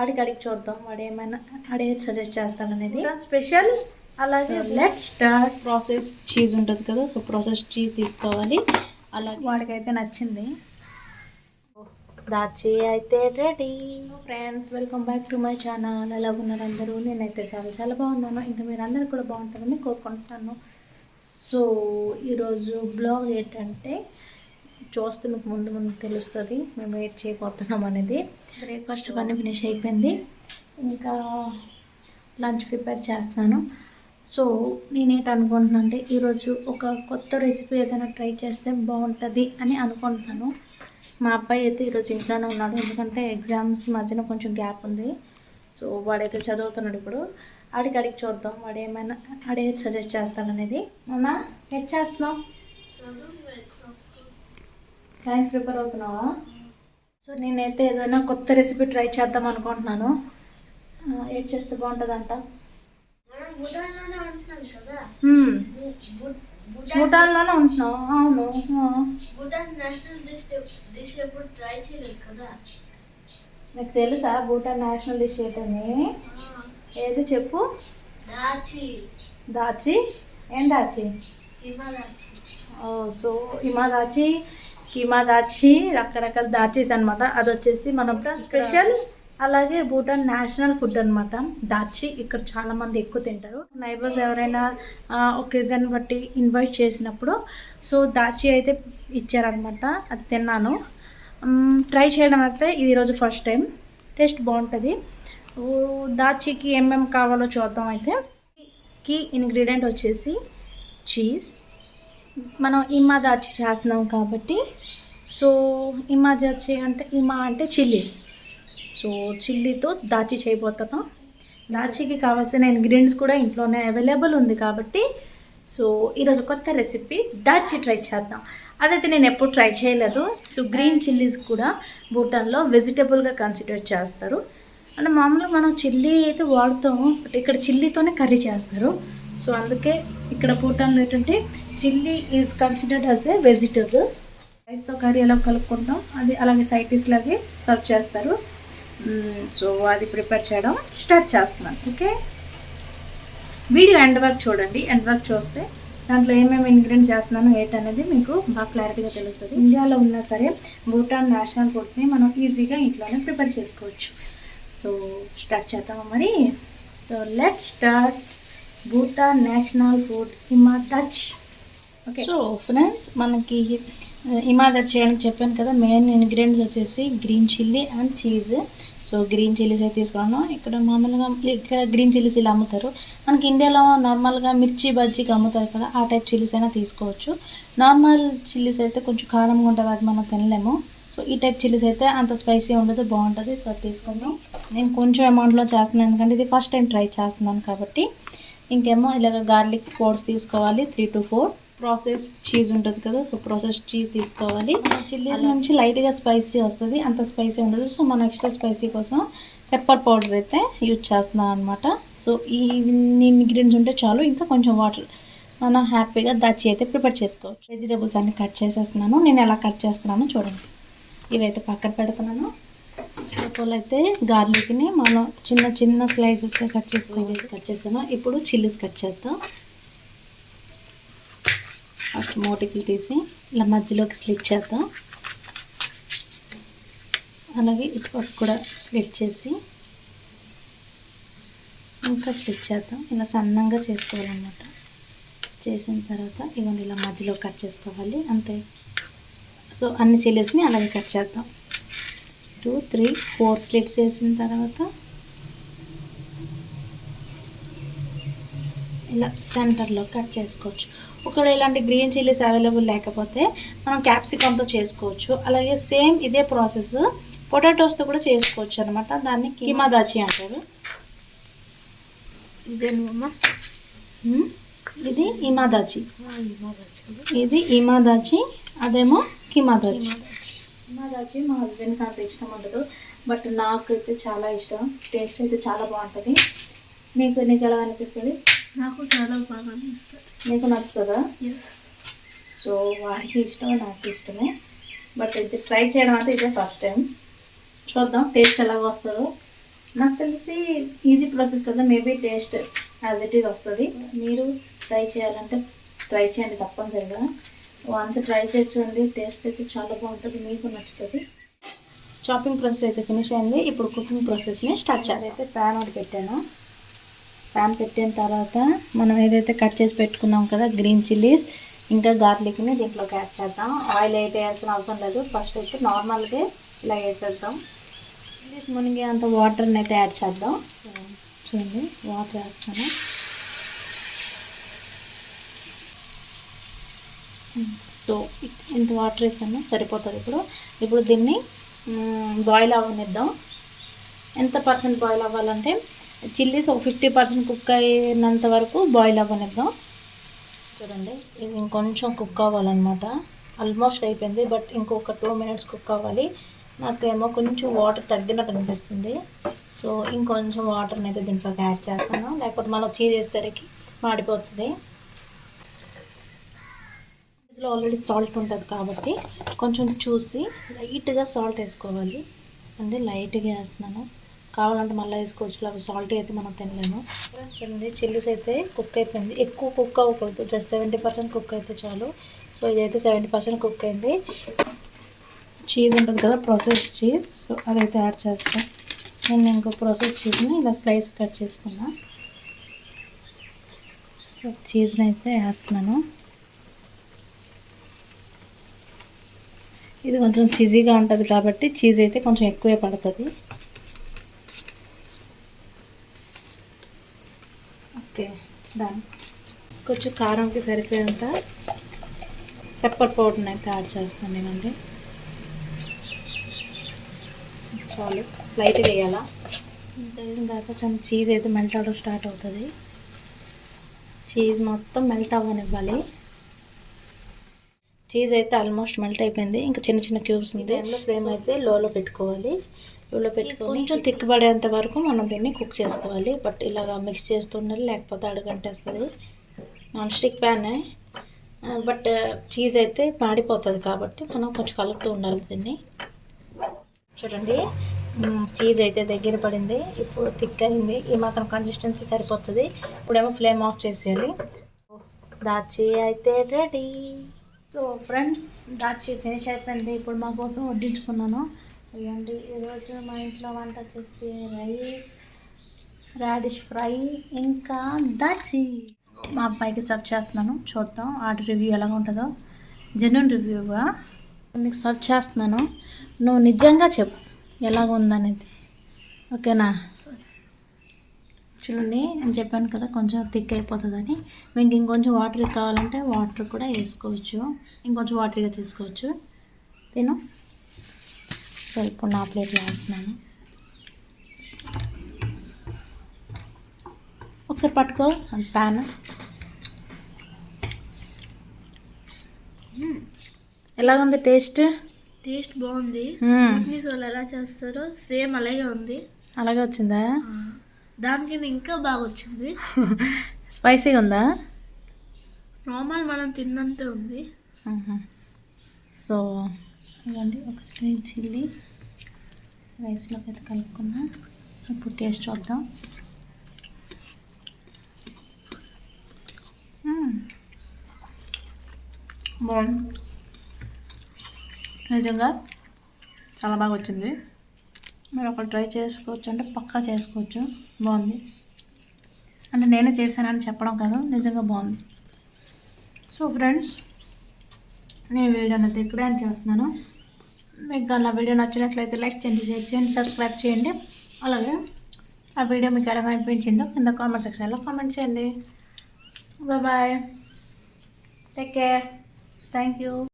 అడిగి చూద్దాం వాడు సజెస్ట్ చేస్తాడనేది స్పెషల్. అలాగే లెట్ స్టార్ట్. ప్రాసెస్ చీజ్ ఉంటుంది కదా, సో ప్రాసెస్ చీజ్ తీసుకోవాలి. అలాగే వాడికైతే నచ్చింది. దాచి అయితే ready. Friends, welcome back to my channel. ఎలా ఉన్నారు అందరూ? నేనైతే చాలా బాగున్నాను. ఇంకా మీరు అందరూ కూడా బాగుంటారని కోరుకుంటున్నాను. సో ఈరోజు బ్లాగ్ ఏంటంటే చూస్తే మీకు ముందు తెలుస్తుంది మేము వెయిట్ చేయబోతున్నాం అనేది. బ్రేక్ఫాస్ట్ పని ఫినిష్ అయిపోయింది, ఇంకా లంచ్ ప్రిపేర్ చేస్తున్నాను. సో నేనేంటనుకుంటున్నాను అంటే ఈరోజు ఒక కొత్త రెసిపీ ఏదైనా ట్రై చేస్తే బాగుంటుంది అని అనుకుంటున్నాను. మా అబ్బాయి అయితే ఈరోజు ఇంట్లోనే ఉన్నాడు, ఎందుకంటే ఎగ్జామ్స్ మధ్యన కొంచెం గ్యాప్ ఉంది. సో వాడైతే చదువుతున్నాడు. ఇప్పుడు అడిగి చూద్దాం వాడే సజెస్ట్ చేస్తాడనేది. అన్నా ఎట్ చేస్తున్నావు? Science prepare అవుతున్నావా? సో నేనైతే ఏదైనా కొత్త రెసిపీ ట్రై చేద్దాం అనుకుంటున్నాను. ఏం చేస్తే బాగుంటుందంట? భూటాన్లోనే ఉంటున్నావు? అవును. నాకు తెలుసా భూటాన్ నేషనల్ డిష్ ఏంటని. ఏది చెప్పు? దాచి. ఏం దాచి? సో కీమా దాచి రకరకాల దాచీస్ అనమాట. అది వచ్చేసి మన స్పెషల్. అలాగే భూటాన్ నేషనల్ ఫుడ్ అనమాట దాచి. ఇక్కడ చాలామంది ఎక్కువ తింటారు. నైబర్స్ ఎవరైనా ఒకేజన్ బట్టి ఇన్వైట్ చేసినప్పుడు సో దాచి అయితే ఇచ్చారనమాట. అది తిన్నాను. ట్రై చేయడం అయితే ఇది ఈరోజు ఫస్ట్ టైం. టేస్ట్ బాగుంటుంది. దాచికి ఏమేమి కావాలో చూద్దాం. అయితే కీ ఇంగ్రీడియంట్ వచ్చేసి చీజ్. మనం ఇమా దాచి చేస్తున్నాం కాబట్టి సో ఇమా అంటే చిల్లీస్. సో చిల్లీతో దాచి చేయబోతున్నాం. దాచికి కావాల్సిన ఇంగ్రీడియంట్స్ కూడా ఇంట్లోనే అవైలబుల్ ఉంది కాబట్టి సో ఈరోజు కొత్త రెసిపీ దాచి ట్రై చేద్దాం. అదైతే నేను ఎప్పుడు ట్రై చేయలేదు. సో గ్రీన్ చిల్లీస్ కూడా భూటాన్లో వెజిటబుల్గా కన్సిడర్ చేస్తారు. అంటే మామూలుగా మనం చిల్లీ అయితే వాడతాం, బట్ ఇక్కడ చిల్లీతోనే కర్రీ చేస్తారు. సో అందుకే ఇక్కడ భూటాన్లో ఏంటంటే chilli is considered as a vegetable. రైస్తో కర్రీ ఎలా కలుపుకుంటాం అది అలాగే సైడ్ డిష్ లాగే సర్వ్ చేస్తారు. సో అది ప్రిపేర్ చేయడం స్టార్ట్ చేస్తున్నాను. ఓకే, వీడియో ఎండ్ వరకు చూడండి. ఎండ్ వరకు చూస్తే దాంట్లో ఏమేమి ఇంగ్రీడియంట్స్ చేస్తున్నాను ఏంటనేది మీకు బాగా క్లారిటీగా తెలుస్తుంది. ఇండియాలో ఉన్నా సరే భూటాన్ నేషనల్ ఫుడ్ని మనం ఈజీగా ఇంట్లోనే ప్రిపేర్ చేసుకోవచ్చు. సో స్టార్ట్ చేద్దామా మరి? So let start. Bhutan national food ఇమా దాచి. ఓకే, సో ఫ్రెండ్స్, మనకి ఇమా దాచి చేయడానికి చెప్పాను కదా, మెయిన్ ఇంగ్రీడియంట్స్ వచ్చేసి green chilli and cheese. So green chillies అయితే తీసుకున్నాను. ఇక్కడ మామూలుగా ఇక్కడ గ్రీన్ చిల్లీస్ ఇలా అమ్ముతారు. మనకి ఇండియాలో నార్మల్గా మిర్చి బజ్జీకి అమ్ముతారు కదా, ఆ టైప్ చిల్లీస్ అయినా తీసుకోవచ్చు. నార్మల్ చిల్లీస్ అయితే కొంచెం కారంగా ఉంటుంది, అది మనం తినలేము. సో ఈ టైప్ చిల్లీస్ అయితే అంత స్పైసీ ఉండదు, బాగుంటుంది. సో అది తీసుకుందాం. నేను కొంచెం అమౌంట్లో చేస్తున్నాను, ఎందుకంటే ఇది ఫస్ట్ టైం ట్రై చేస్తున్నాను కాబట్టి. ఇంకేమో ఇలాగ గార్లిక్ పౌడర్స్ తీసుకోవాలి 3 to 4. ప్రాసెస్ చీజ్ ఉంటుంది కదా, సో ప్రాసెస్ చీజ్ తీసుకోవాలి. చిల్లీస్ నుంచి లైట్గా స్పైసీ వస్తుంది, అంత స్పైసీ ఉండదు. సో మనం ఎక్స్ట్రా స్పైసీ కోసం పెప్పర్ పౌడర్ అయితే యూజ్ చేస్తున్నాం అనమాట. సో ఈ ఇంగ్రీడియంట్స్ ఉంటే చాలు, ఇంకా కొంచెం వాటర్, మనం హ్యాపీగా దాచి అయితే ప్రిపేర్ చేసుకోవచ్చు. వెజిటేబుల్స్ అన్ని కట్ చేసేస్తున్నాను. నేను ఎలా కట్ చేస్తున్నానో చూడండి. ఇవైతే పక్కన పెడుతున్నాను. లోపల అయితే గార్లిక్ని మనం చిన్న స్లైసెస్గా కట్ చేస్తాను. ఇప్పుడు చిల్లీస్ కట్ చేద్దాం. ఫస్ట్ మోటికలు తీసి ఇలా మధ్యలోకి స్లిట్ చేద్దాం. అలాగే ఇటుపక్క కూడా స్లిట్ చేసి ఇంకా స్లిట్ చేద్దాం. ఇలా సన్నంగా చేసుకోవాలన్నమాట. చేసిన తర్వాత ఇవన్నీ ఇలా మధ్యలో కట్ చేసుకోవాలి, అంతే. సో అన్ని చిల్లీస్ని అలాగే కట్ చేద్దాం. 2, 3, 4 స్లిట్స్ వేసిన తర్వాత ఇలా సెంటర్లో కట్ చేసుకోవచ్చు. ఒకవేళ ఇలాంటి గ్రీన్ చిల్లీస్ అవైలబుల్ లేకపోతే మనం క్యాప్సికమ్తో చేసుకోవచ్చు. అలాగే సేమ్ ఇదే ప్రాసెస్ పొటాటోస్తో కూడా చేసుకోవచ్చు అనమాట. దాన్ని కీమా దాచి అంటారు. ఇదేమమ్మా, ఇది ఇమా దాచి, ఇది ఇమా దాచి, అదేమో కీమా దాచి. కీమా దాచి మా హస్బెండ్కి అంత ఇష్టం ఉండదు, బట్ నాకైతే చాలా ఇష్టం. టేస్ట్ అయితే చాలా బాగుంటుంది. నీకు ఎలా అనిపిస్తుంది? నాకు చాలా బాగా అనిపిస్తుంది. నీకు నచ్చుతుందా? సో వాడికి ఇష్టమే, నాకు ఇష్టమే. బట్ ఇది ట్రై చేయడం అంటే ఇదే ఫస్ట్ టైం. చూద్దాం టేస్ట్ ఎలాగ వస్తుందో. నాకు తెలిసి ఈజీ ప్రాసెస్ కదా, maybe taste as it is వస్తుంది. మీరు ట్రై చేయాలంటే ట్రై చేయండి తప్పనిసరిగా. వన్స్ ట్రై చేసి చూడండి, టేస్ట్ అయితే చాలా బాగుంటుంది, మీకు నచ్చుతుంది. చాపింగ్ ప్రాసెస్ అయితే ఫినిష్ అయింది. ఇప్పుడు కుకింగ్ ప్రాసెస్ని స్టార్ట్ చేయాలి. అయితే ప్యాన్ ఒకటి పెట్టాను. ప్యాన్ పెట్టిన తర్వాత మనం ఏదైతే కట్ చేసి పెట్టుకున్నాం కదా గ్రీన్ చిల్లీస్ ఇంకా గార్లిక్ని దీంట్లోకి యాడ్ చేద్దాం. ఆయిల్ అయితే వేయాల్సిన అవసరం లేదు. ఫస్ట్ అయితే నార్మల్గా ఇలా వేసేద్దాం. చిల్లీస్ మునిగే అంత వాటర్ని అయితే యాడ్ చేద్దాం. సో చూడండి, వాటర్ వేస్తాను. సో ఇంత వాటర్ వేస్తాను సరిపోతుంది. ఇప్పుడు దీన్ని బాయిల్ అవ్వనిద్దాం. ఎంత పర్సెంట్ బాయిల్ అవ్వాలంటే చిల్లీస్ ఒక 50% కుక్ అయినంత వరకు బాయిల్ అవ్వనిద్దాం. చూడండి, ఇది ఇంకొంచెం కుక్ అవ్వాలన్నమాట. ఆల్మోస్ట్ అయిపోయింది, బట్ ఇంకొక 2 minutes కుక్ అవ్వాలి. నాకేమో కొంచెం వాటర్ తగ్గినట్టు అనిపిస్తుంది. సో ఇంకొంచెం వాటర్ని అయితే దీంట్లోకి యాడ్ చేస్తాను, లేకపోతే మనం చీజ్ వేసేసరికి మాడిపోతుంది. ఇందులో ఆల్రెడీ సాల్ట్ ఉంటుంది కాబట్టి కొంచెం చూసి లైట్గా సాల్ట్ వేసుకోవాలి. అంటే లైట్గా వేస్తున్నాను, కావాలంటే మళ్ళీ వేసుకోవచ్చు. అవి సాల్ట్ అయితే మనం తినలేము. చూడండి, చిల్లీస్ అయితే కుక్ అయిపోయింది. ఎక్కువ కుక్ అవ్వకూడదు, జస్ట్ 70% కుక్ అయితే చాలు. సో ఇదైతే 70% కుక్ అయింది. చీజ్ ఉంటుంది కదా, ప్రాసెస్ చీజ్, సో అదైతే యాడ్ చేస్తాను. నేను ఇంకో ప్రాసెస్ చీజ్ని ఇలా స్లైస్ కట్ చేసుకున్నా. సో చీజ్ని అయితే వేస్తున్నాను. ఇది కొంచెం చీజీగా ఉంటుంది కాబట్టి చీజ్ అయితే కొంచెం ఎక్కువే పడుతుంది. Okay, done. కొంచెం కారంకి సరిపోయేంత పెప్పర్ పౌడర్ని అయితే యాడ్ చేస్తాను నేనండి. చాలు, లైట్గా వేయాలా. ఇంత వేసిన తర్వాత కొంచెం చీజ్ అయితే మెల్ట్ అవ్వడం స్టార్ట్ అవుతుంది. చీజ్ మొత్తం మెల్ట్ అవ్వనివ్వాలి. చీజ్ అయితే ఆల్మోస్ట్ మెల్ట్ అయిపోయింది. ఇంకా చిన్న చిన్న క్యూబ్స్ ఉంది. ఫ్లేమ్ అయితే లోలో పెట్టుకోవాలి. లోలో పెట్టుకొని కొంచెం తిక్కబడేంత వరకు మనం దీన్ని కుక్ చేసుకోవాలి. బట్ ఇలాగా మిక్స్ చేస్తుండాలి, లేకపోతే అడుగంటేస్తుంది. నాన్ స్టిక్ ప్యానే, బట్ చీజ్ అయితే మాడిపోతుంది కాబట్టి మనం కొంచెం కలుపుతూ ఉండాలి దీన్ని. చూడండి, చీజ్ అయితే దగ్గర పడింది. ఇప్పుడు థిక్ అయింది. ఈ మాత్రం కన్సిస్టెన్సీ సరిపోతుంది. ఇప్పుడేమో ఫ్లేమ్ ఆఫ్ చేసేయాలి. దాచి అయితే రెడీ. సో ఫ్రెండ్స్, దాచి ఫినిష్ అయిపోయింది. ఇప్పుడు మా కోసం వడ్డించుకున్నాను. ఇవ్వండి, ఈరోజు మా ఇంట్లో వంట వచ్చేసి రైస్, రాడిష్ ఫ్రై, ఇంకా దాచి. మా అబ్బాయికి సర్వ్ చేస్తున్నాను, చూద్దాం ఆర్డర్ రివ్యూ ఎలా ఉంటుందో. జెన్యూన్ రివ్యూగా నీకు సర్వ్ చేస్తున్నాను, నువ్వు నిజంగా చెప్పు ఎలాగ ఉందనేది, ఓకేనా? చూడండి, అని చెప్పాను కదా కొంచెం థిక్ అయిపోతుందని. మీకు ఇంకొంచెం వాటర్ కావాలంటే వాటర్ కూడా వేసుకోవచ్చు, ఇంకొంచెం వాటర్గా చేసుకోవచ్చు. తిను. సో ఇప్పుడు నా ప్లేట్లో వేస్తున్నాను. ఒకసారి పట్టుకో ప్యాన్. ఎలాగుంది టేస్ట్? టేస్ట్ బాగుంది. చట్నీస్ వాళ్ళు ఎలా చేస్తారో సేమ్ అలాగే ఉంది. అలాగే వచ్చిందా? దానికి ఇంకా బాగా వచ్చింది. స్పైసీగా ఉందా? నార్మల్ మనం తిన్నంతే ఉంది. సో ఇవ్వండి, ఒక గ్రీన్ చిల్లీ రైస్లోకి అయితే కలుపుకున్నా. ఇప్పుడు టేస్ట్ చూద్దాం. బాగుంది, నిజంగా చాలా బాగా వచ్చింది. మీరు ఒకటి ట్రై చేసుకోవచ్చు అంటే పక్కా చేసుకోవచ్చు. బాగుంది అంటే నేనే చేశానని చెప్పడం కాదు, నిజంగా బాగుంది. సో ఫ్రెండ్స్, నేను వీడియోని అయితే ఇక్కడ ఎండ్ చేస్తున్నాను. మీకు కానీ ఆ వీడియో నచ్చినట్లయితే లైక్ చేయండి, షేర్ చేయండి, సబ్స్క్రైబ్ చేయండి. అలాగే ఆ వీడియో మీకు ఎలా అనిపించిందో కింద కామెంట్ సెక్షన్లో కామెంట్ చేయండి. Bye, take care, thank you.